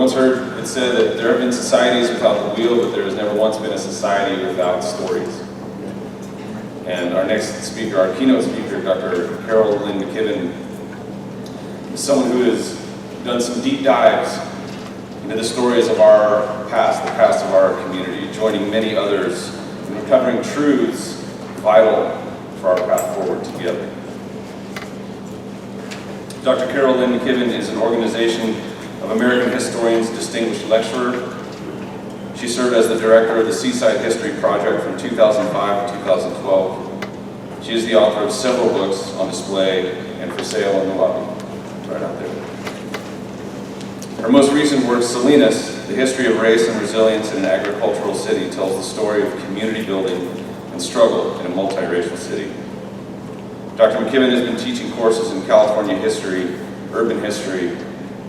once heard it said that there have been societies without the wheel, but there has never once been a society without stories. And our next speaker, our keynote speaker, Dr. Carol Lynn McKibben, is someone who has done some deep dives into the stories of our past, the past of our community, joining many others in uncovering truths vital for our path forward together. Dr. Carol Lynn McKibben is an Organization of American Historians Distinguished Lecturer. She served as the director of the Seaside History Project from 2005 to 2012. She is the author of several books on display and for sale in the lobby, right out there. Her most recent work, Salinas, The History of Race and Resilience in an Agricultural City, tells the story of community building and struggle in a multiracial city. Dr. McKibben has been teaching courses in California history, urban history,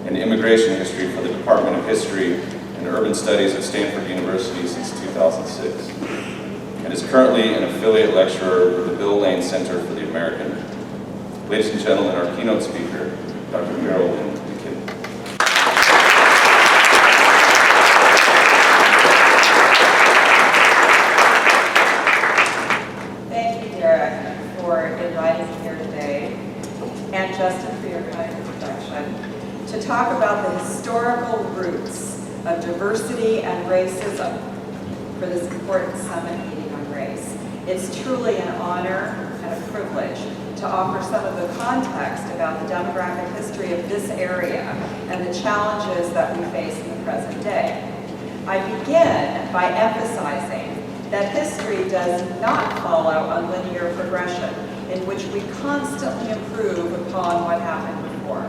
and immigration history for the Department of History and Urban Studies at Stanford University since 2006, and is currently an affiliate lecturer with the Bill Lane Center for the American. Ladies and gentlemen, our keynote speaker, Dr. Carol Lynn McKibben. Thank you, Derek, for inviting me here today, and Justin for your kind introduction, to talk about the historical roots of diversity and racism for this important summit meeting on race. It's truly an honor and a privilege to offer some of the context about the demographic history of this area and the challenges that we face in the present day. I begin by emphasizing that history does not follow a linear progression in which we constantly improve upon what happened before.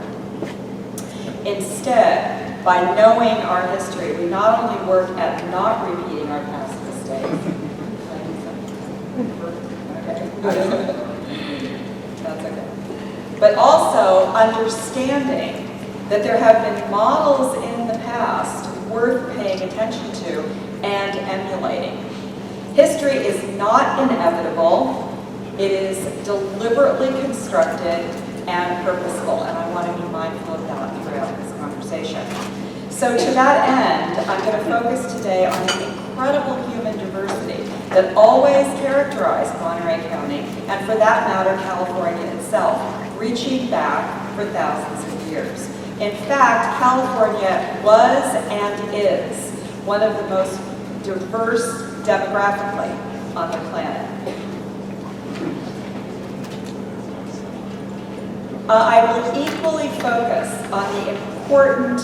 Instead, by knowing our history, we not only work at not repeating our past mistakes, that's okay, but also understanding that there have been models in the past worth paying attention to and emulating. History is not inevitable. It is deliberately constructed and purposeful, and I want to be mindful of that throughout this conversation. So to that end, I'm going to focus today on the incredible human diversity that always characterized Monterey County, and for that matter, California itself, reaching back for thousands of years. In fact, California was and is one of the most diverse demographically on the planet. I will equally focus on the important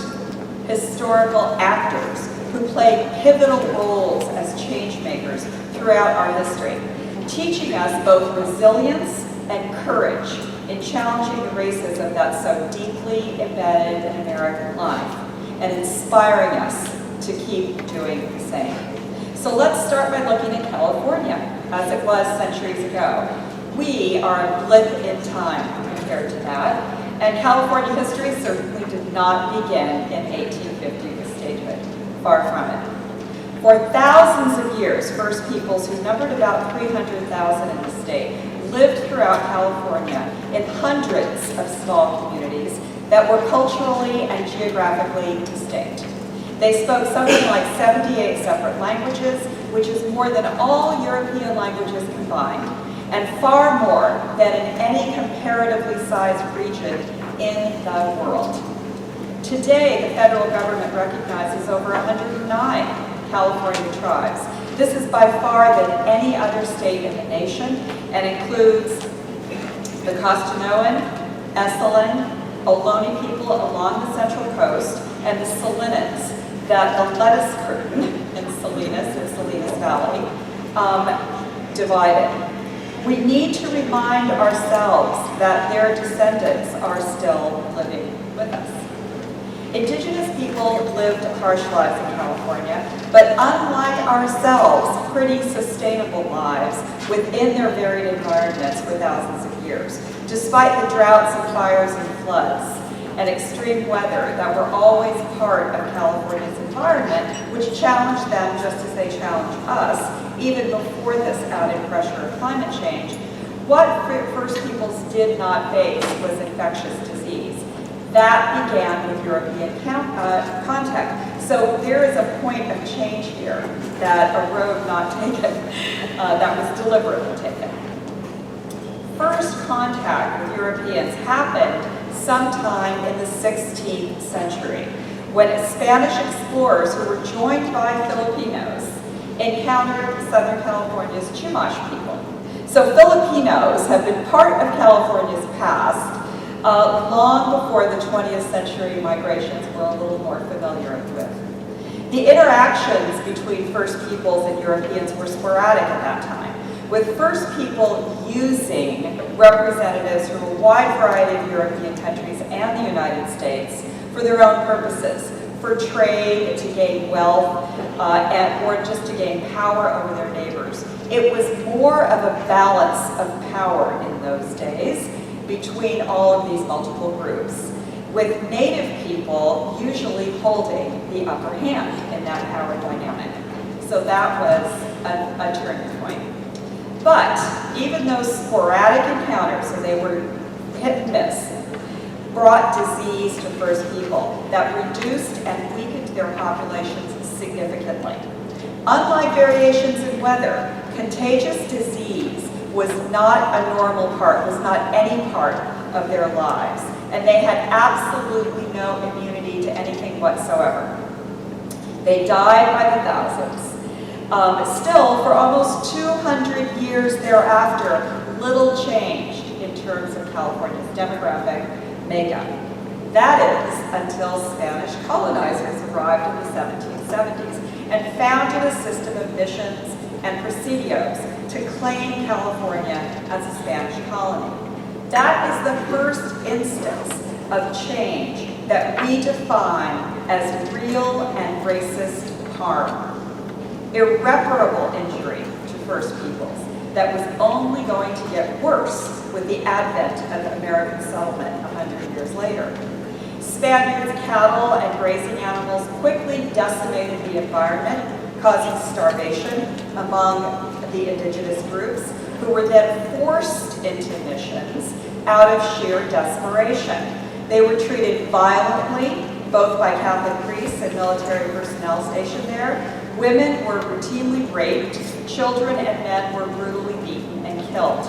historical actors who played pivotal roles as change makers throughout our history, teaching us both resilience and courage in challenging the racism that's so deeply embedded in American life and inspiring us to keep doing the same. So let's start by looking at California as it was centuries ago. We are a blip in time compared to that, and California history certainly did not begin in 1850 with statehood. Far from it. For thousands of years, First Peoples, who numbered about 300,000 in the state, lived throughout California in hundreds of small communities that were culturally and geographically distinct. They spoke something like 78 separate languages, which is more than all European languages combined, and far more than in any comparatively sized region in the world. Today, the federal government recognizes over 109 California tribes. This is by far than any other state in the nation and includes the Costanoan, Esselen, Ohlone people along the Central Coast, and the Salinans, that the lettuce curtain in Salinas Valley, divided. We need to remind ourselves that their descendants are still living with us. Indigenous people lived harsh lives in California, but unlike ourselves, pretty sustainable lives within their varied environments for thousands of years, despite the droughts and fires and floods and extreme weather that were always part of California's environment, which challenged them just as they challenged us, even before this added pressure of climate change. What First Peoples did not face was infectious disease. That began with European contact. So there is a point of change here, that a road not taken, that was deliberately taken. First contact with Europeans happened sometime in the 16th century, when Spanish explorers who were joined by Filipinos encountered Southern California's Chumash people. So Filipinos have been part of California's past long before the 20th century migrations were a little more familiar with. The interactions between First Peoples and Europeans were sporadic at that time, with First People using representatives from a wide variety of European countries and the United States for their own purposes, for trade, to gain wealth, or just to gain power over their neighbors. It was more of a balance of power in those days between all of these multiple groups, with Native people usually holding the upper hand in that power dynamic. So that was a turning point. But even those sporadic encounters, and they were hit and miss, brought disease to First People that reduced and weakened their populations significantly. Unlike variations in weather, contagious disease was not a normal part, was not any part of their lives. And they had absolutely no immunity to anything whatsoever. They died by the thousands. Still, for almost 200 years thereafter, little changed in terms of California's demographic makeup. That is until Spanish colonizers arrived in the 1770s and founded a system of missions and presidios to claim California as a Spanish colony. That is the first instance of change that we define as real and racist harm. Irreparable injury to First Peoples that was only going to get worse with the advent of American settlement 100 years later. Spaniards' cattle and grazing animals quickly decimated the environment, causing starvation among the indigenous groups, who were then forced into missions out of sheer desperation. They were treated violently, both by Catholic priests and military personnel stationed there. Women were routinely raped, children and men were brutally beaten and killed.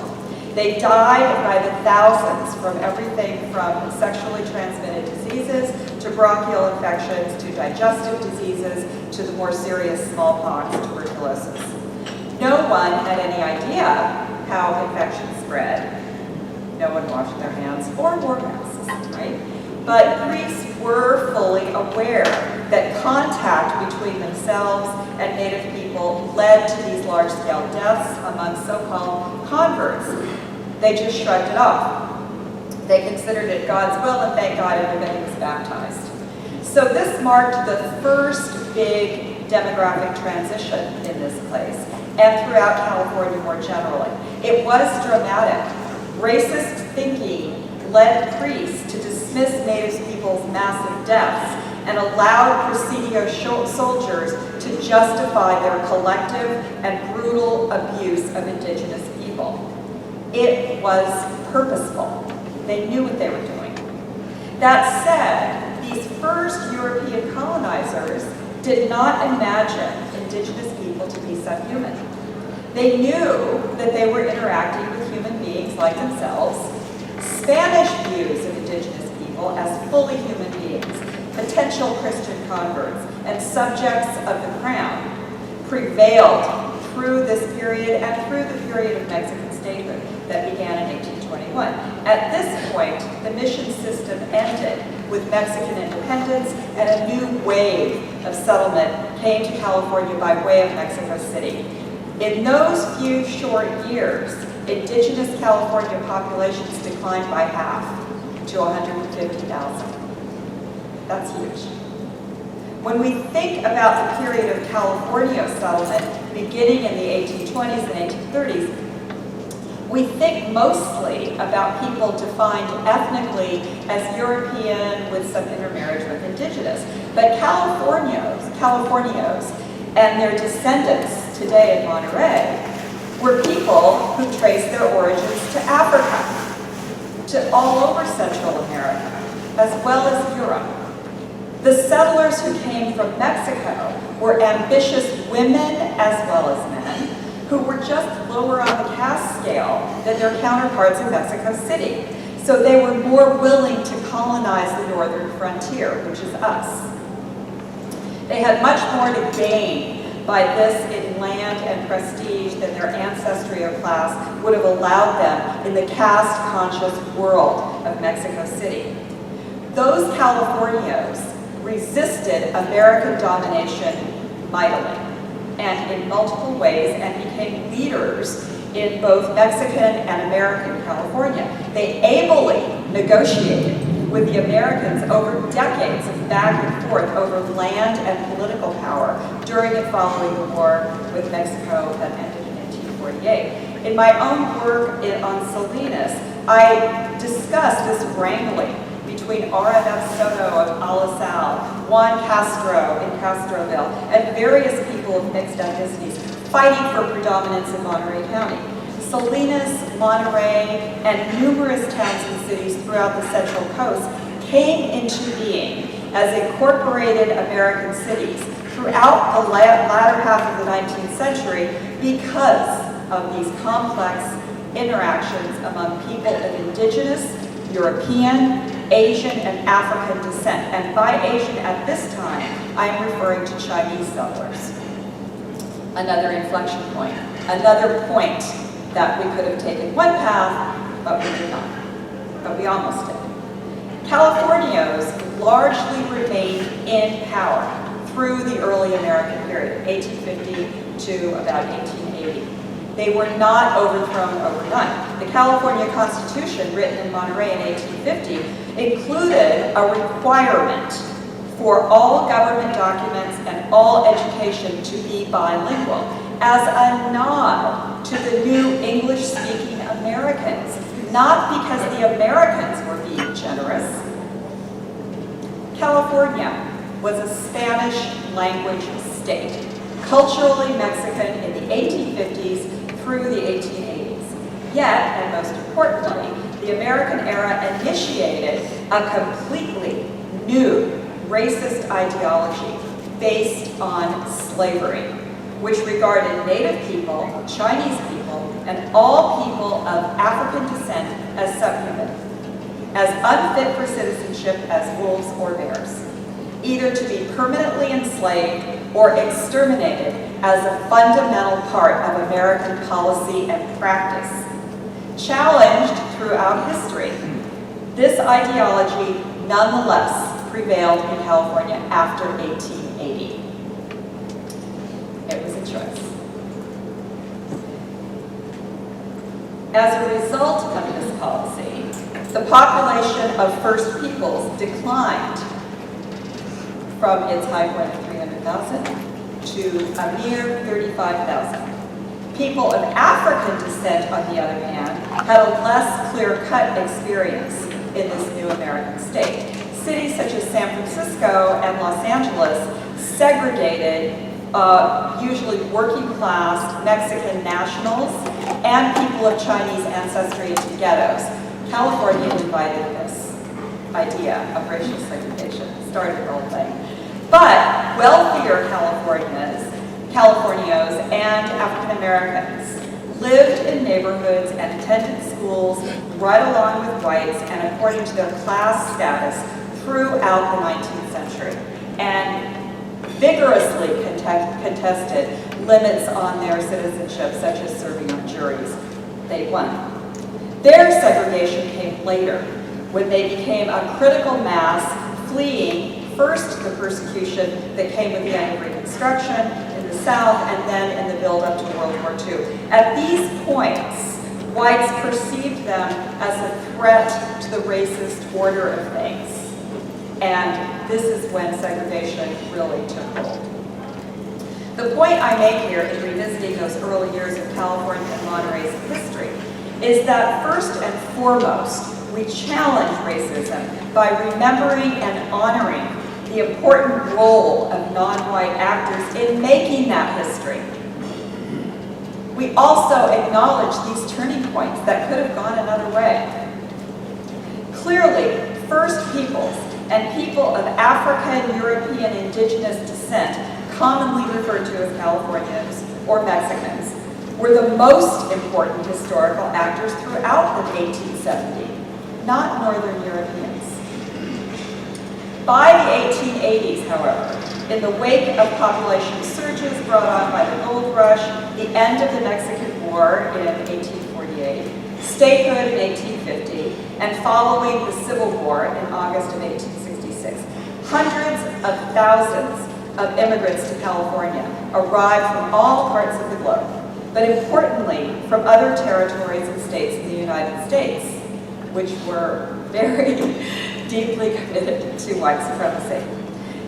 They died by the thousands from everything from sexually transmitted diseases to bronchial infections to digestive diseases to the more serious smallpox, tuberculosis. No one had any idea how infections spread. No one washed their hands or wore masks, right? But priests were fully aware that contact between themselves and Native people led to these large-scale deaths among so-called converts. They just shrugged it off. They considered it God's will, and thank God everybody was baptized. So this marked the first big demographic transition in this place, and throughout California more generally. It was dramatic. Racist thinking led priests to dismiss Native people's massive deaths and allowed presidio soldiers to justify their collective and brutal abuse of indigenous people. It was purposeful. They knew what they were doing. That said, these first European colonizers did not imagine indigenous people to be subhuman. They knew that they were interacting with human beings like themselves. Spanish views of indigenous people as fully human beings, potential Christian converts, and subjects of the crown prevailed through this period and through the period of Mexican statehood that began in 1821. At this point, the mission system ended with Mexican independence, and a new wave of settlement came to California by way of Mexico City. In those few short years, indigenous California populations declined by half to 150,000. That's huge. When we think about the period of California settlement beginning in the 1820s and 1830s, we think mostly about people defined ethnically as European with some intermarriage with indigenous. But Californios and their descendants today in Monterey were people who trace their origins to Africa, to all over Central America, as well as Europe. The settlers who came from Mexico were ambitious women as well as men, who were just lower on the caste scale than their counterparts in Mexico City. So they were more willing to colonize the northern frontier, which is us. They had much more to gain by this in land and prestige than their ancestry or class would have allowed them in the caste-conscious world of Mexico City. Those Californios resisted American domination mightily and in multiple ways and became leaders in both Mexican and American California. They ably negotiated with the Americans over decades of back and forth over land and political power during and following the war with Mexico that ended in 1848. In my own work on Salinas, I discussed this wrangling between R.F. Soto of Alisal, Juan Castro in Castroville, and various people of mixed ethnicities fighting for predominance in Monterey County. Salinas, Monterey, and numerous towns and cities throughout the Central Coast came into being as incorporated American cities throughout the latter half of the 19th century because of these complex interactions among people of indigenous, European, Asian, and African descent. And by Asian at this time, I am referring to Chinese settlers. Another inflection point, another point that we could have taken one path, but we did not. But we almost did. Californios largely remained in power through the early American period, 1850 to about 1880. They were not overthrown overnight. The California Constitution, written in Monterey in 1850, included a requirement for all government documents and all education to be bilingual as a nod to the new English-speaking Americans, not because the Americans were being generous. California was a Spanish language state, culturally Mexican in the 1850s through the 1880s. Yet, and most importantly, the American era initiated a completely new racist ideology based on slavery, which regarded Native people, Chinese people, and all people of African descent as subhuman, as unfit for citizenship as wolves or bears, either to be permanently enslaved or exterminated as a fundamental part of American policy and practice. Challenged throughout history, this ideology nonetheless prevailed in California after 1880. It was a choice. As a result of this policy, the population of First Peoples declined from its high point of 300,000 to a mere 35,000. People of African descent, on the other hand, had a less clear-cut experience in this new American state. Cities such as San Francisco and Los Angeles segregated usually working-class Mexican nationals and people of Chinese ancestry into ghettos. California invited this idea of racial segregation, started the whole thing. But wealthier Californios and African Americans lived in neighborhoods and attended schools right along with whites and according to their class status throughout the 19th century, and vigorously contested limits on their citizenship, such as serving on juries. They won. Their segregation came later, when they became a critical mass, fleeing first the persecution that came with the end of Reconstruction in the South, and then in the build-up to World War II. At these points, whites perceived them as a threat to the racist order of things. And this is when segregation really took hold. The point I make here in revisiting those early years of California and Monterey's history is that first and foremost, we challenge racism by remembering and honoring the important role of non-white actors in making that history. We also acknowledge these turning points that could have gone another way. Clearly, first peoples and people of African, European, indigenous descent, commonly referred to as Californians or Mexicans, were the most important historical actors throughout the 1870s, not Northern Europeans. By the 1880s, however, in the wake of population surges brought on by the gold rush, the end of the Mexican War in 1848, statehood in 1850, and following the Civil War in August of 1866, hundreds of thousands of immigrants to California arrived from all parts of the globe, but importantly from other territories and states in the United States, which were very deeply committed to white supremacy.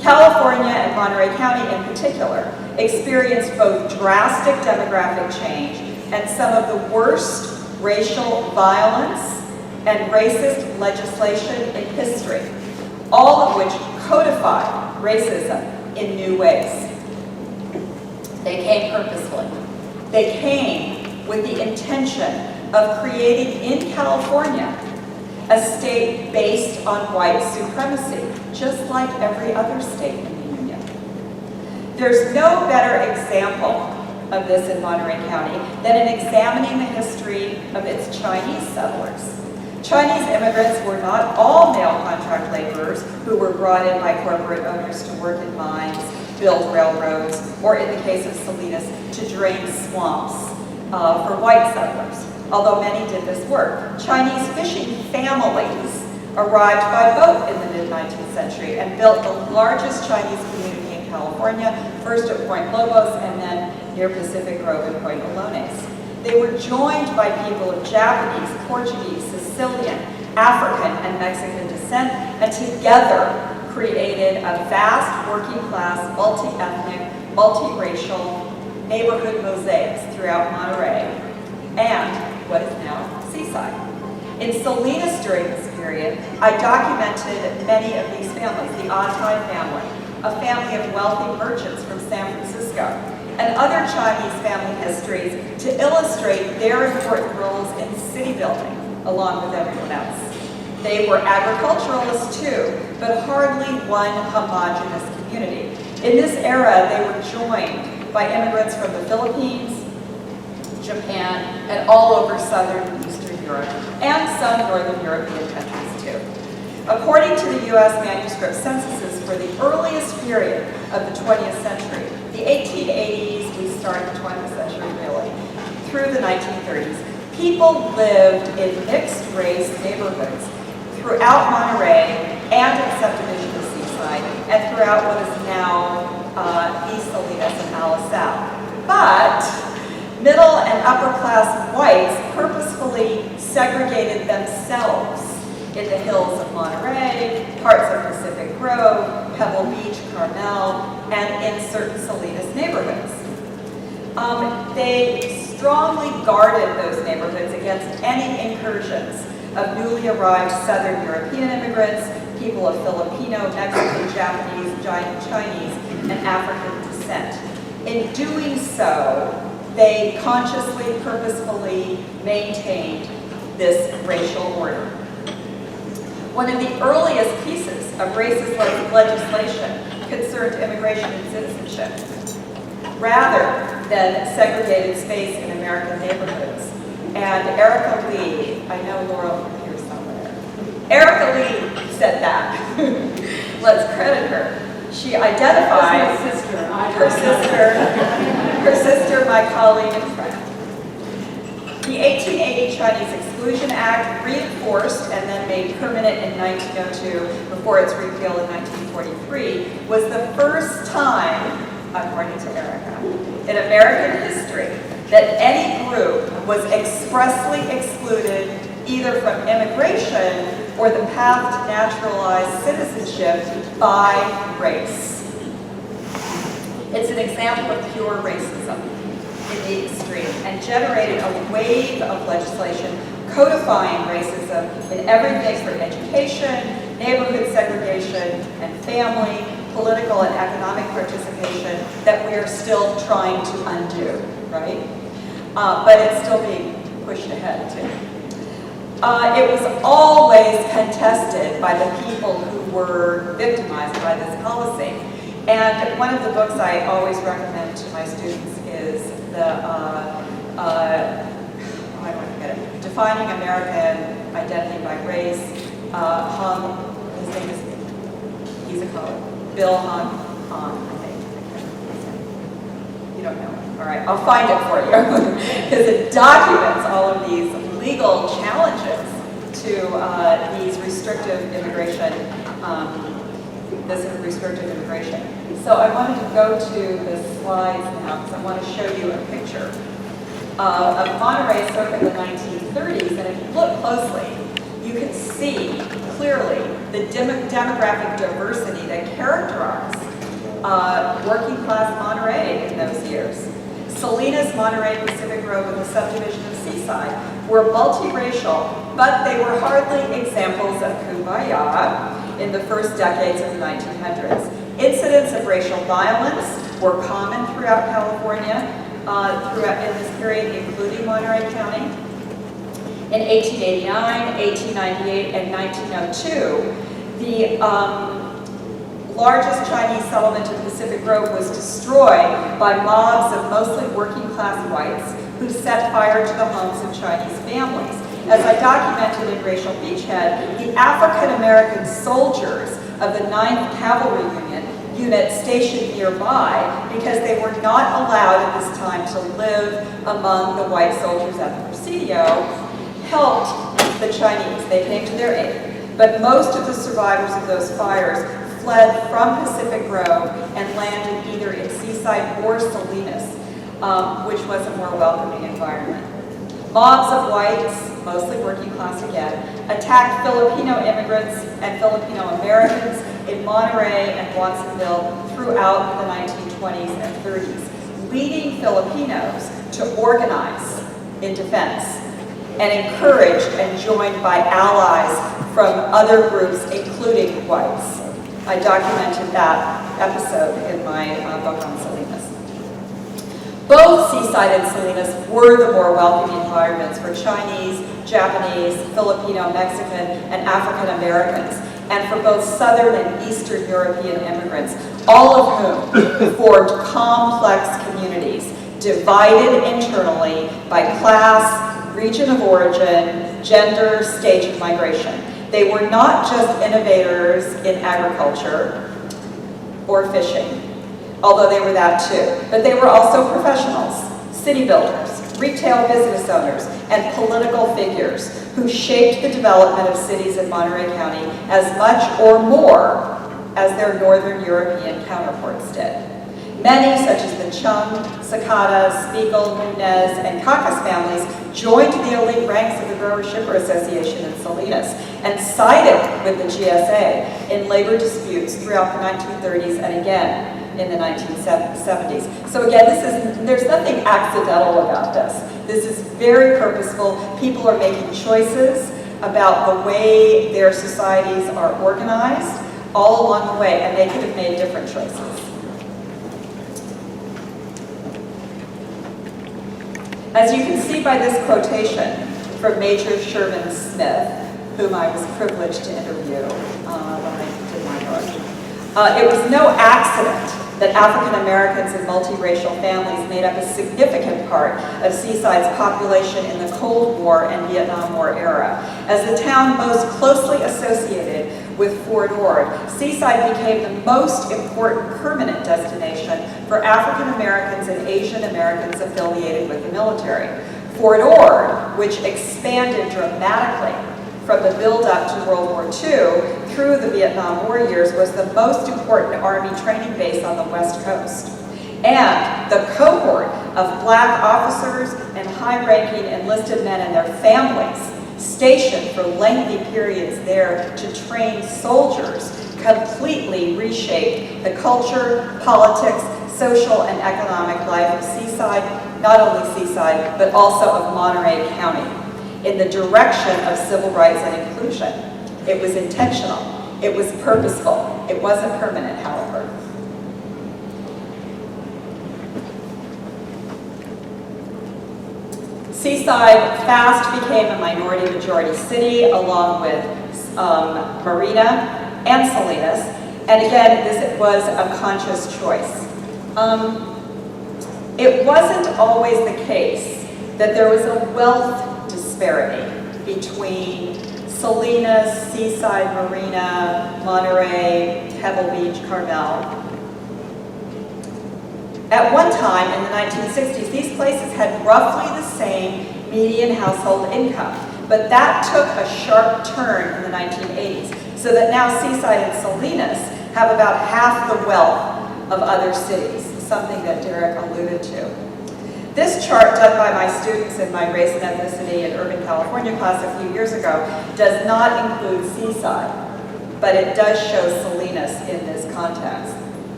California and Monterey County in particular experienced both drastic demographic change and some of the worst racial violence and racist legislation in history, all of which codified racism in new ways. They came purposefully. They came with the intention of creating in California a state based on white supremacy, just like every other state in the Union. There's no better example of this in Monterey County than in examining the history of its Chinese settlers. Chinese immigrants were not all male contract laborers who were brought in by corporate owners to work in mines, build railroads, or in the case of Salinas, to drain swamps for white settlers, although many did this work. Chinese fishing families arrived by boat in the mid-19th century and built the largest Chinese community in California, first at Point Lobos and then near Pacific Grove and Point Alones. They were joined by people of Japanese, Portuguese, Sicilian, African, and Mexican descent, and together created a vast working-class, multi-ethnic, multiracial neighborhood mosaics throughout Monterey and what is now Seaside. In Salinas during this period, I documented many of these families, the Otai family, a family of wealthy merchants from San Francisco, and other Chinese family histories to illustrate their important roles in city building, along with everyone else. They were agriculturalists too, but hardly one homogeneous community. In this era, they were joined by immigrants from the Philippines, Japan, and all over Southern and Eastern Europe, and some Northern European countries too. According to the U.S. manuscript censuses for the earliest period of the 20th century, the 1880s, we start the 20th century really, through the 1930s, people lived in mixed-race neighborhoods throughout Monterey and its subdivision of Seaside, and throughout what is now East Salinas and Alisal. But middle and upper-class whites purposefully segregated themselves in the hills of Monterey, parts of Pacific Grove, Pebble Beach, Carmel, and in certain Salinas neighborhoods. They strongly guarded those neighborhoods against any incursions of newly arrived Southern European immigrants, people of Filipino, Mexican, Japanese, Chinese, and African descent. In doing so, they consciously, purposefully maintained this racial order. One of the earliest pieces of racist legislation concerned immigration and citizenship, rather than segregated space in American neighborhoods. And Erica Lee, I know Laurel from here somewhere, Erica Lee said that. Let's credit her. She identified her sister, my colleague and friend. The 1880 Chinese Exclusion Act, reinforced and then made permanent in 1902 before its repeal in 1943, was the first time, according to Erica, in American history that any group was expressly excluded either from immigration or the path to naturalized citizenship by race. It's an example of pure racism in the extreme and generated a wave of legislation codifying racism in everything from education, neighborhood segregation, and family, political and economic participation that we are still trying to undo, right? But it's still being pushed ahead too. It was always contested by the people who were victimized by this policy. And one of the books I always recommend to my students is I don't forget it, Defining American Identity by Race. His name is, he's a poet, Bill Hahn, I think. You don't know it. All right, I'll find it for you. Because it documents all of these legal challenges to these restrictive immigration, So I wanted to go to the slides now because I want to show you a picture of Monterey circa the 1930s. And if you look closely, you can see clearly the demographic diversity that characterized working class Monterey in those years. Salinas, Monterey, Pacific Grove, and the subdivision of Seaside were multiracial, but they were hardly examples of kumbaya in the first decades of the 1900s. Incidents of racial violence were common throughout California in this period, including Monterey County. In 1889, 1898, and 1902, the largest Chinese settlement in Pacific Grove was destroyed by mobs of mostly working class whites who set fire to the homes of Chinese families. As I documented in Racial Beachhead, the African American soldiers of the 9th Cavalry Unit stationed nearby, because they were not allowed at this time to live among the white soldiers at the Presidio, helped the Chinese. They came to their aid. But most of the survivors of those fires fled from Pacific Grove and landed either in Seaside or Salinas, which was a more welcoming environment. Mobs of whites, mostly working class again, attacked Filipino immigrants and Filipino Americans in Monterey and Watsonville throughout the 1920s and 30s, leading Filipinos to organize in defense and encouraged and joined by allies from other groups, including whites. I documented that episode in my book on Salinas. Both Seaside and Salinas were the more welcoming environments for Chinese, Japanese, Filipino, Mexican, and African Americans, and for both Southern and Eastern European immigrants, all of whom formed complex communities, divided internally by class, region of origin, gender, stage of migration. They were not just innovators in agriculture or fishing, although they were that too, but they were also professionals, city builders, retail business owners, and political figures who shaped the development of cities in Monterey County as much or more as their Northern European counterparts did. Many, such as the Chung, Sakata, Spiegel, Nunez, and Cacas families, joined the elite ranks of the Grower Shipper Association in Salinas and sided with the GSA in labor disputes throughout the 1930s and again in the 1970s. So again, there's nothing accidental about this. This is very purposeful. People are making choices about the way their societies are organized all along the way, and they could have made different choices. As you can see by this quotation from Major Sherman Smith, whom I was privileged to interview when I did my book, it was no accident that African Americans and multiracial families made up a significant part of Seaside's population in the Cold War and Vietnam War era. As the town most closely associated with Fort Ord, Seaside became the most important permanent destination for African Americans and Asian Americans affiliated with the military. Fort Ord, which expanded dramatically from the build-up to World War II through the Vietnam War years, was the most important Army training base on the West Coast. And the cohort of black officers and high-ranking enlisted men and their families stationed for lengthy periods there to train soldiers completely reshaped the culture, politics, social, and economic life of Seaside, not only Seaside, but also of Monterey County, in the direction of civil rights and inclusion. It was intentional. It was purposeful. It wasn't permanent, however. Seaside fast became a minority-majority city, along with Marina and Salinas. And again, this was a conscious choice. It wasn't always the case that there was a wealth disparity between Salinas, Seaside, Marina, Monterey, Pebble Beach, Carmel. At one time in the 1960s, these places had roughly the same median household income, but that took a sharp turn in the 1980s, so that now Seaside and Salinas have about half the wealth of other cities, something that Derek alluded to. This chart, done by my students in my race and ethnicity in urban California class a few years ago, does not include Seaside, but it does show Salinas in this context.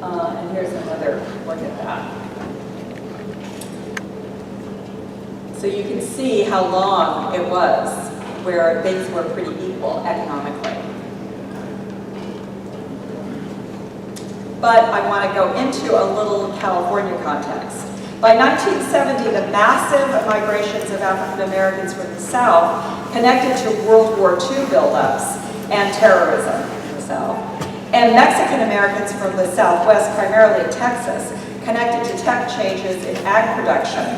And here's another look at that. So you can see how long it was where things were pretty equal economically. But I want to go into a little California context. By 1970, the massive migrations of African Americans from the South connected to World War II buildups and terrorism in the South. And Mexican Americans from the Southwest, primarily Texas, connected to tech changes in ag production,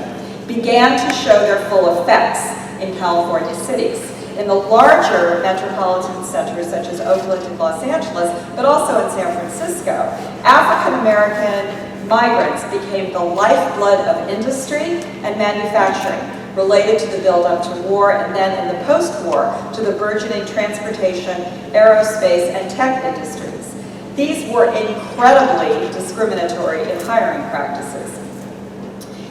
began to show their full effects in California cities. In the larger metropolitan centers such as Oakland and Los Angeles, but also in San Francisco, African American migrants became the lifeblood of industry and manufacturing, related to the build-up to war, and then in the post-war to the burgeoning transportation, aerospace, and tech industries. These were incredibly discriminatory in hiring practices.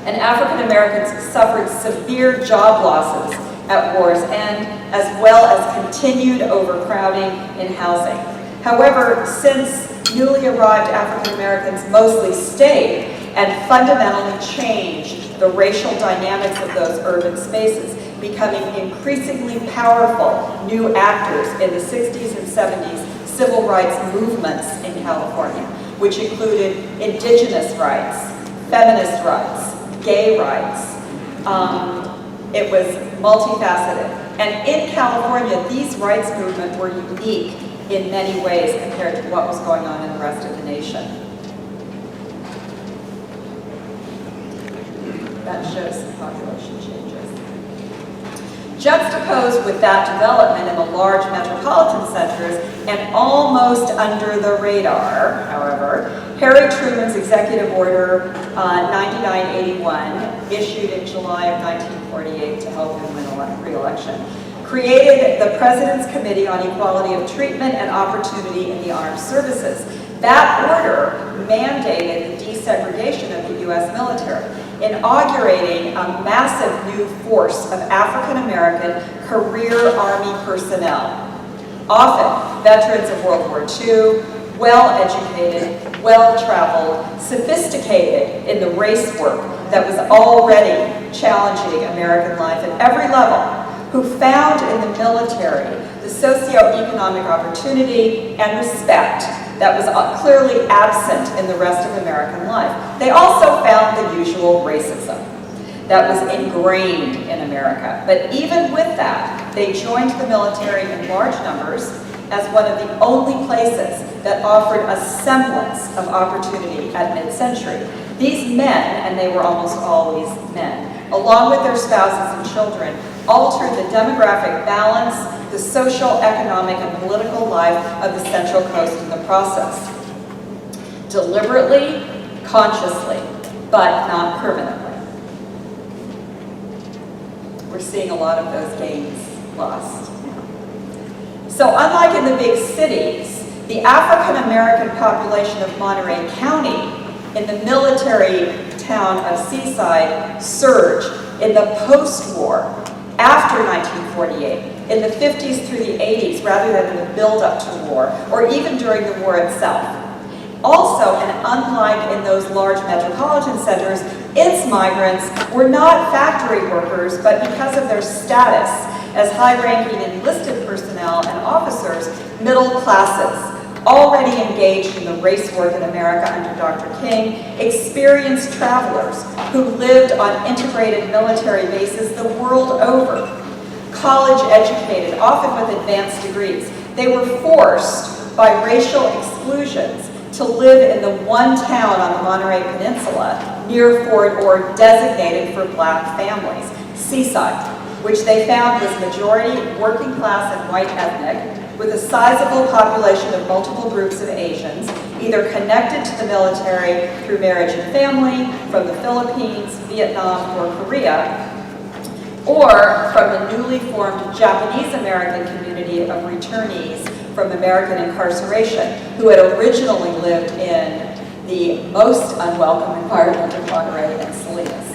And African Americans suffered severe job losses at war's end, as well as continued overcrowding in housing. However, since newly arrived African Americans mostly stayed and fundamentally changed the racial dynamics of those urban spaces, becoming increasingly powerful new actors in the 60s and 70s civil rights movements in California, which included indigenous rights, feminist rights, gay rights. It was multifaceted. And in California, these rights movements were unique in many ways compared to what was going on in the rest of the nation. That shows some population changes. Juxtaposed with that development in the large metropolitan centers and almost under the radar, however, Harry Truman's Executive Order 9981, issued in July of 1948 to help him win re-election, created the President's Committee on Equality of Treatment and Opportunity in the Armed Services. That order mandated the desegregation of the U.S. military, inaugurating a massive new force of African American career Army personnel, often veterans of World War II, well-educated, well-traveled, sophisticated in the race work that was already challenging American life at every level, who found in the military the socioeconomic opportunity and respect that was clearly absent in the rest of American life. They also found the usual racism that was ingrained in America. But even with that, they joined the military in large numbers as one of the only places that offered a semblance of opportunity at mid-century. These men, and they were almost always men, along with their spouses and children, altered the demographic balance, the social, economic, and political life of the Central Coast in the process. Deliberately, consciously, but not permanently. We're seeing a lot of those gains lost. So unlike in the big cities, the African American population of Monterey County in the military town of Seaside surged in the post-war, after 1948, in the 50s through the 80s, rather than in the build-up to war, or even during the war itself. Also, and unlike in those large metropolitan centers, its migrants were not factory workers, but because of their status as high-ranking enlisted personnel and officers, middle classes, already engaged in the race work in America under Dr. King, experienced travelers who lived on integrated military bases the world over, college educated, often with advanced degrees. They were forced by racial exclusions to live in the one town on the Monterey Peninsula near Fort Ord designated for black families, Seaside, which they found was majority working class and white ethnic, with a sizable population of multiple groups of Asians, either connected to the military through marriage and family from the Philippines, Vietnam, or Korea, or from the newly formed Japanese-American community of returnees from American incarceration, who had originally lived in the most unwelcome environment of Monterey and Salinas.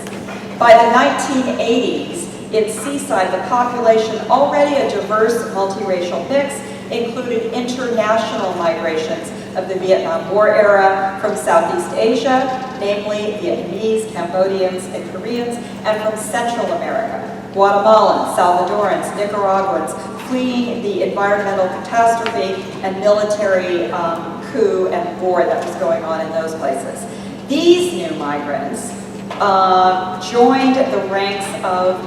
By the 1980s, in Seaside, the population, already a diverse multiracial mix, included international migrations of the Vietnam War era from Southeast Asia, namely Vietnamese, Cambodians, and Koreans, and from Central America, Guatemalans, Salvadorans, Nicaraguans, fleeing the environmental catastrophe and military coup and war that was going on in those places. These new migrants joined the ranks of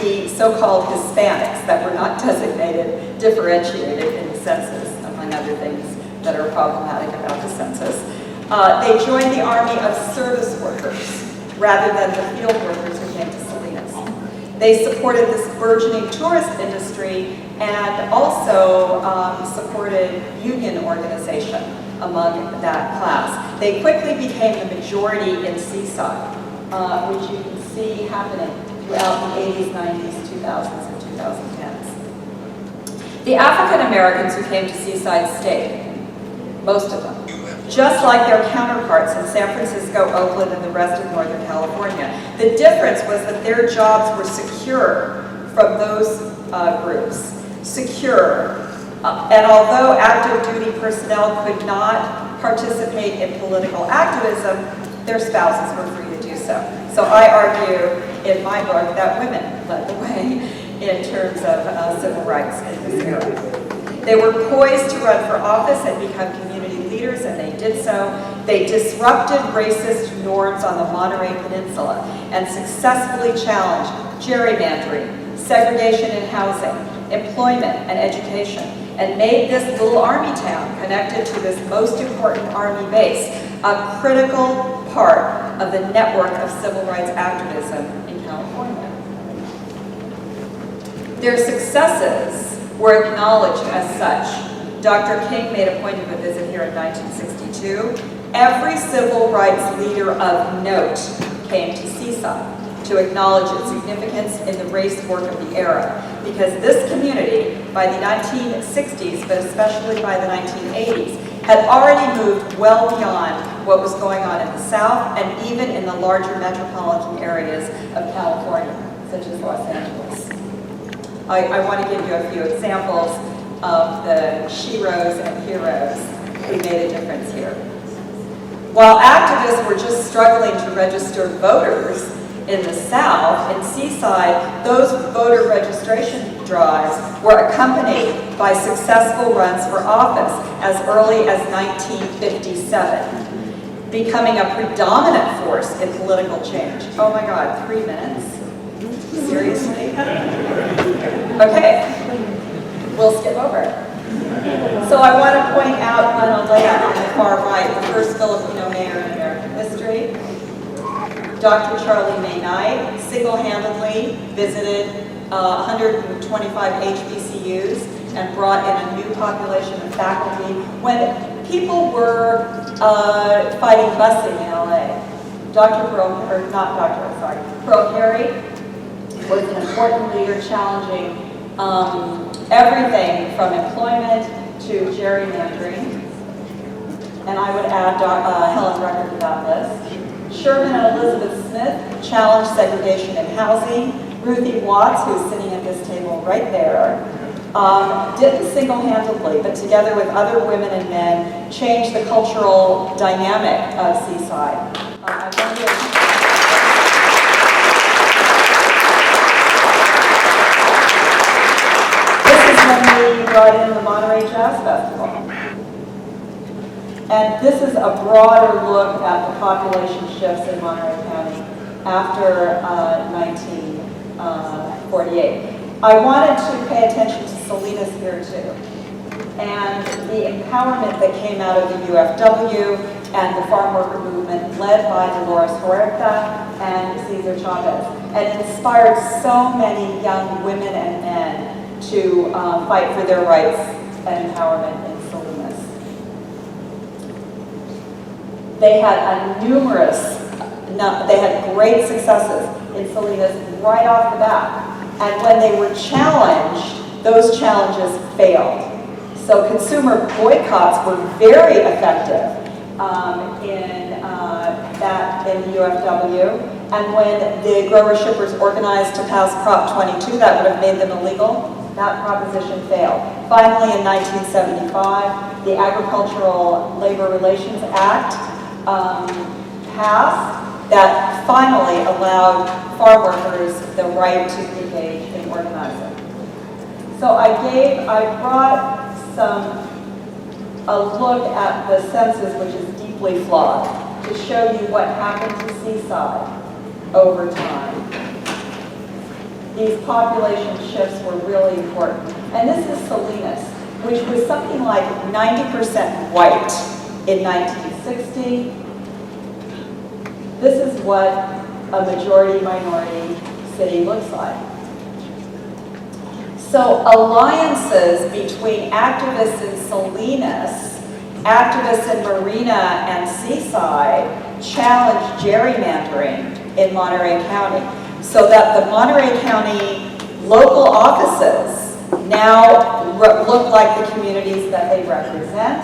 the so-called Hispanics that were not designated, differentiated in the census, among other things that are problematic about the census. They joined the army of service workers rather than the field workers who came to Salinas. They supported this burgeoning tourist industry and also supported union organization among that class. They quickly became the majority in Seaside, which you can see happening throughout the 80s, 90s, 2000s, and 2010s. The African Americans who came to Seaside stayed, most of them, just like their counterparts in San Francisco, Oakland, and the rest of Northern California. The difference was that their jobs were secure from those groups, secure. And although active duty personnel could not participate in political activism, their spouses were free to do so. So I argue in my book that women led the way in terms of civil rights in this era. They were poised to run for office and become community leaders, and they did so. They disrupted racist norms on the Monterey Peninsula and successfully challenged gerrymandering, segregation in housing, employment, and education, and made this little army town connected to this most important army base a critical part of the network of civil rights activism in California. Their successes were acknowledged as such. Dr. King made a point of a visit here in 1962. Every civil rights leader of note came to Seaside to acknowledge its significance in the race work of the era, because this community, by the 1960s, but especially by the 1980s, had already moved well beyond what was going on in the South and even in the larger metropolitan areas of California, such as Los Angeles. I want to give you a few examples of the sheroes and heroes who made a difference here. While activists were just struggling to register voters in the South, in Seaside, those voter registration drives were accompanied by successful runs for office as early as 1957, becoming a predominant force in political change. Oh my God, 3 minutes? Seriously? Okay, we'll skip over it. So I want to point out on a layout on the far right, the first Filipino mayor in American history, Dr. Charlie May Knight, single-handedly visited 125 HBCUs and brought in a new population of faculty when people were fighting busing in LA. Pearl Carey was an important leader challenging everything from employment to gerrymandering. And I would add Helen Rucker to that list. Sherman and Elizabeth Smith challenged segregation in housing. Ruthie Watts, who's sitting at this table right there, didn't single-handedly, but together with other women and men, change the cultural dynamic of Seaside. This is when we brought in the Monterey Jazz Festival. And this is a broader look at the population shifts in Monterey County after 1948. I wanted to pay attention to Salinas here too, and the empowerment that came out of the UFW and the farm worker movement led by Dolores Huerta and Cesar Chavez, and inspired so many young women and men to fight for their rights and empowerment in Salinas. They had they had great successes in Salinas right off the bat. And when they were challenged, those challenges failed. So consumer boycotts were very effective in the UFW. And when the growers shippers organized to pass Prop 22, that would have made them illegal. That proposition failed. Finally, in 1975, the Agricultural Labor Relations Act passed that finally allowed farm workers the right to engage in organizing. So I brought a look at the census, which is deeply flawed, to show you what happened to Seaside over time. These population shifts were really important. And this is Salinas, which was something like 90% white in 1960. This is what a majority-minority city looks like. So alliances between activists in Salinas, activists in Marina and Seaside challenged gerrymandering in Monterey County, so that the Monterey County local offices now look like the communities that they represent.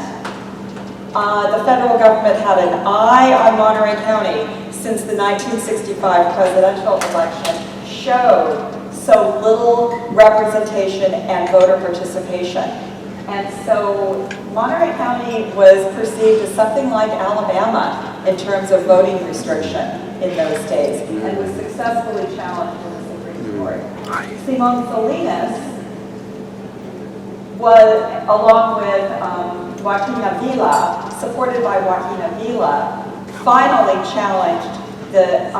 The federal government had an eye on Monterey County since the 1965 presidential election showed so little representation and voter participation. And so Monterey County was perceived as something like Alabama in terms of voting restriction in those days, and was successfully challenged in the Supreme Court. Simón Salinas was, along with Joaquin Avila, supported by Joaquin Avila, finally challenged the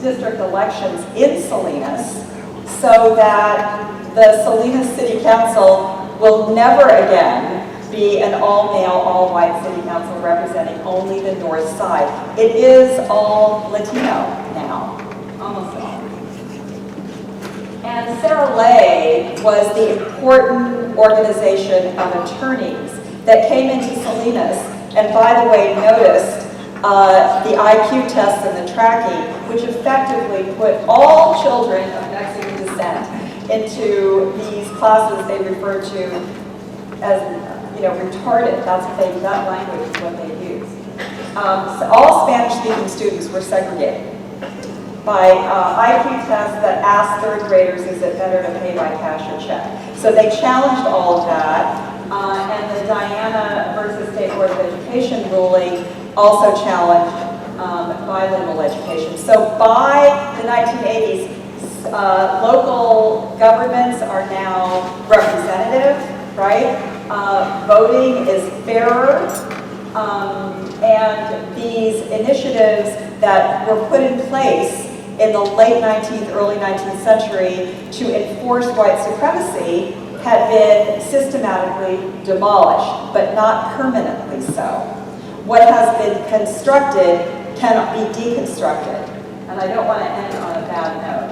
district elections in Salinas, so that the Salinas City Council will never again be an all-male, all-white city council representing only the north side. It is all Latino now, almost all. And Sarah Lay was the important organization of attorneys that came into Salinas, and by the way, noticed the IQ tests and the tracking, which effectively put all children of Mexican descent into these classes they referred to as, retarded. That language is what they used. So all Spanish-speaking students were segregated by IQ tests that asked third graders, is it better to pay by cash or check? So they challenged all of that, and the Diana versus State Board of Education ruling also challenged bilingual education. So by the 1980s, local governments are now representative, right? Voting is fairer, and these initiatives that were put in place in the late 19th, early 19th century to enforce white supremacy had been systematically demolished, but not permanently so. What has been constructed cannot be deconstructed. And I don't want to end on a bad note.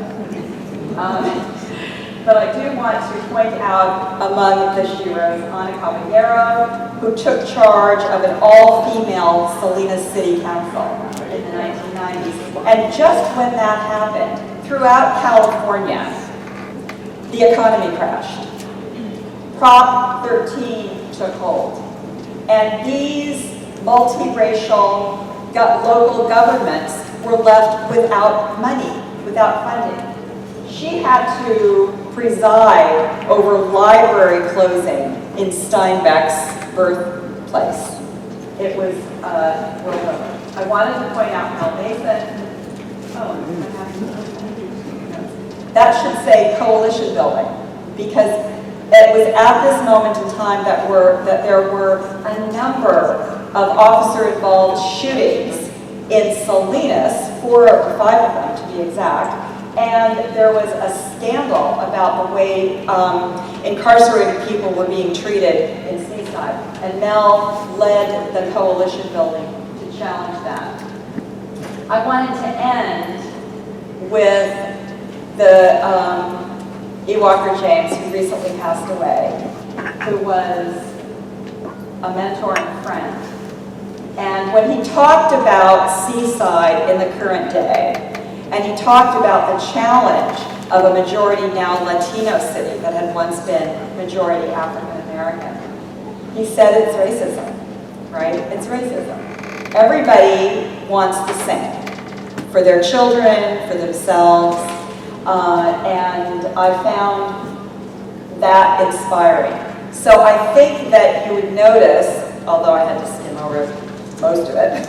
But I do want to point out among the sheroes, Ana Caballero, who took charge of an all-female Salinas City Council in the 1990s. And just when that happened, throughout California, the economy crashed. Prop 13 took hold. And these multiracial local governments were left without money, without funding. She had to preside over library closing in Steinbeck's birthplace. It was world over. I wanted to point out Mel Mason. That should say coalition building, because it was at this moment in time that there were a number of officer-involved shootings in Salinas, 4 or 5 of them to be exact, and there was a scandal about the way incarcerated people were being treated in Seaside. And Mel led the coalition building to challenge that. I wanted to end with the E. Walker James, who recently passed away, who was a mentor and friend. And when he talked about Seaside in the current day, and he talked about the challenge of a majority now Latino city that had once been majority African American, he said it's racism, right? It's racism. Everybody wants the same for their children, for themselves, and I found that inspiring. So I think that you would notice, although I had to skim over most of it,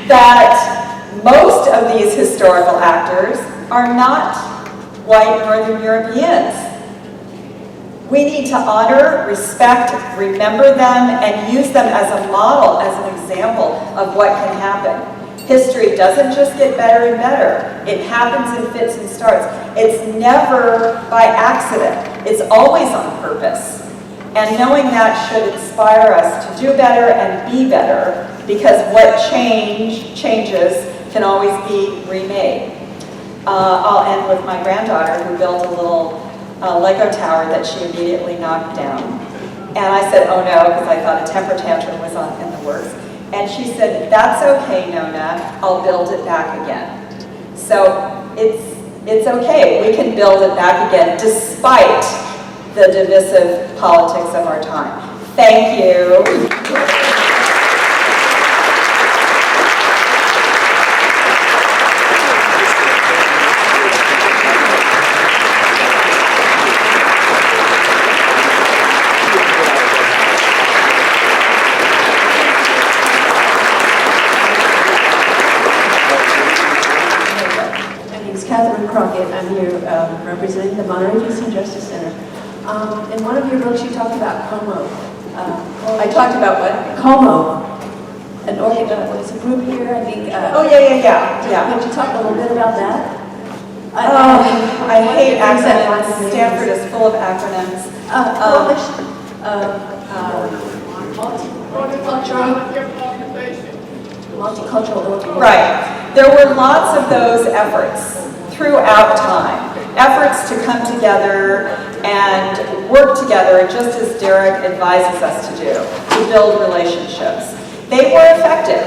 that most of these historical actors are not white Northern Europeans. We need to honor, respect, remember them, and use them as a model, as an example of what can happen. History doesn't just get better and better. It happens in fits and starts. It's never by accident. It's always on purpose. And knowing that should inspire us to do better and be better, because what changes can always be remade. I'll end with my granddaughter, who built a little Lego tower that she immediately knocked down. And I said, oh no, because I thought a temper tantrum was in the works. And she said, that's okay, Nona, I'll build it back again. So it's okay, we can build it back again despite the divisive politics of our time. Thank you. I'm here representing the Monterey DC Justice Center. In one of your books, you talked about Como. I talked about what? Como. It's a group here, I think. Oh, yeah. Would you talk a little bit about that? I hate acronyms. Stanford is full of acronyms. Multicultural. Right. There were lots of those efforts throughout time. Efforts to come together and work together, just as Derek advises us to do, to build relationships. They were effective.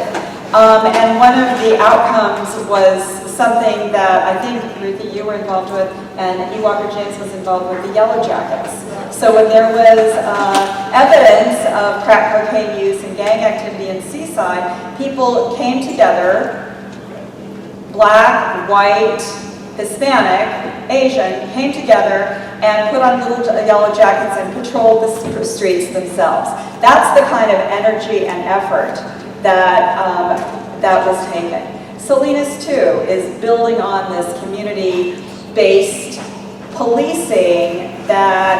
And one of the outcomes was something that I think, Ruthie, you were involved with, and E. Walker James was involved with, the Yellow Jackets. So when there was evidence of crack cocaine use and gang activity in Seaside, people came together, black, white, Hispanic, Asian, came together and put on little yellow jackets and patrolled the streets themselves. That's the kind of energy and effort that, that was taken. Salinas, too, is building on this community-based policing that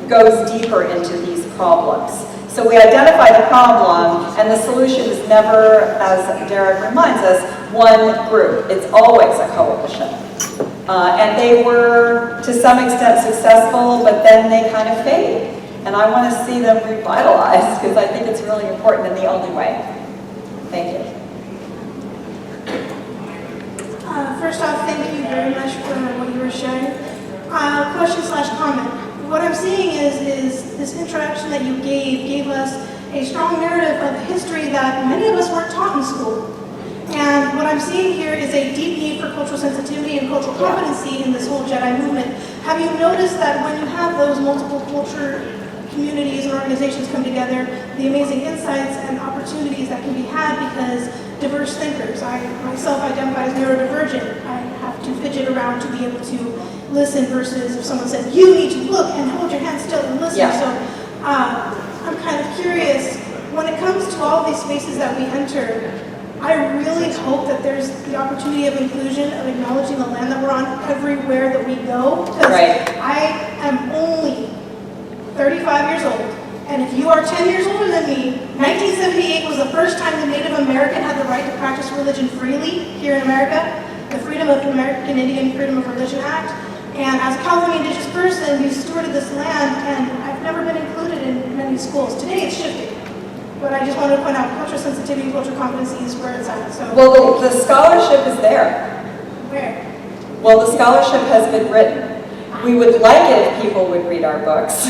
goes deeper into these problems. So we identify the problem, and the solution is never, as Derek reminds us, one group. It's always a coalition. And they were, to some extent, successful, but then they kind of fade. And I want to see them revitalized, because I think it's really important and the only way. Thank you. First off, thank you very much for what you were sharing. Question/comment. What I'm seeing is this introduction that you gave us a strong narrative of history that many of us weren't taught in school. And what I'm seeing here is a deep need for cultural sensitivity and cultural competency in this whole Jedi movement. Have you noticed that when you have those multiple culture communities and organizations come together, the amazing insights and opportunities that can be had because diverse thinkers. I myself identify as neurodivergent. I have to fidget around to be able to listen versus if someone said, you need to look and hold your hand still and listen. Yeah. So I'm kind of curious, when it comes to all these spaces that we enter, I really hope that there's the opportunity of inclusion, of acknowledging the land that we're on everywhere that we go. Because right. I am only 35 years old, And if you are 10 years older than me, 1978 was the first time the Native American had the right to practice religion freely here in America, the Freedom of American Indian Freedom of Religion Act. And as a California Indigenous person, you stewarded this land, and I've never been included in many schools. Today it's shifting. But I just wanted to point out cultural sensitivity and cultural competency is where it's at. So, Well, the scholarship is there. where? Well, the scholarship has been written. We would like it if people would read our books.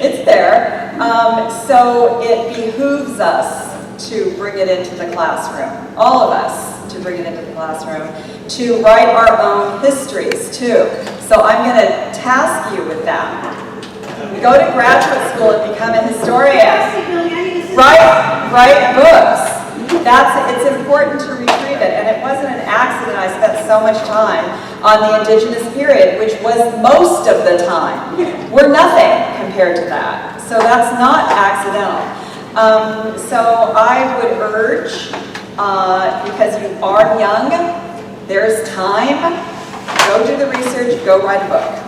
It's there. So it behooves us to bring it into the classroom, all of us to bring it into the classroom, to write our own histories too. So I'm going to task you with that. Go to graduate school and become a historian. Write books. It's important to retrieve it, and it wasn't an accident I spent so much time on the Indigenous period, which was most of the time. We're nothing compared to that, so that's not accidental. So I would urge, because you are young, there's time, go do the research, go write a book.